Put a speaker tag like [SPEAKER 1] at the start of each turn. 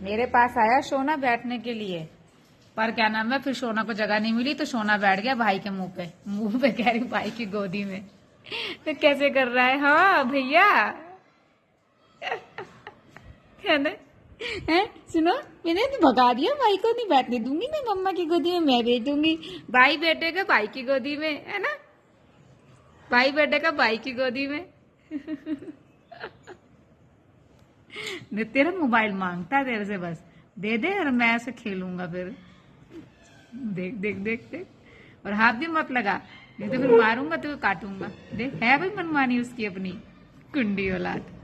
[SPEAKER 1] मेरे पास आया सोना बैठने के लिए, पर क्या नाम है, फिर सोना को जगह नहीं मिली तो सोना बैठ गया भाई के मुंह पे कह रही भाई की गोदी में। तो कैसे कर रहा है, हाँ भैया है ना। है सुनो, मैंने तो भगा दिया, भाई को नहीं बैठने दूंगी मैं मम्मा की गोदी में, मैं बैठूंगी। भाई बैठेगा भाई की गोदी में, है ना, भाई बैठेगा भाई की गोदी में। तेरा मोबाइल मांगता है तेरे से, बस दे दे और मैं ऐसे खेलूंगा फिर। देख देख देख देख, और हाथ भी मत लगा, नहीं तो फिर मारूंगा तो काटूंगा। देख है भाई मनमानी उसकी अपनी कुंडी औलाद।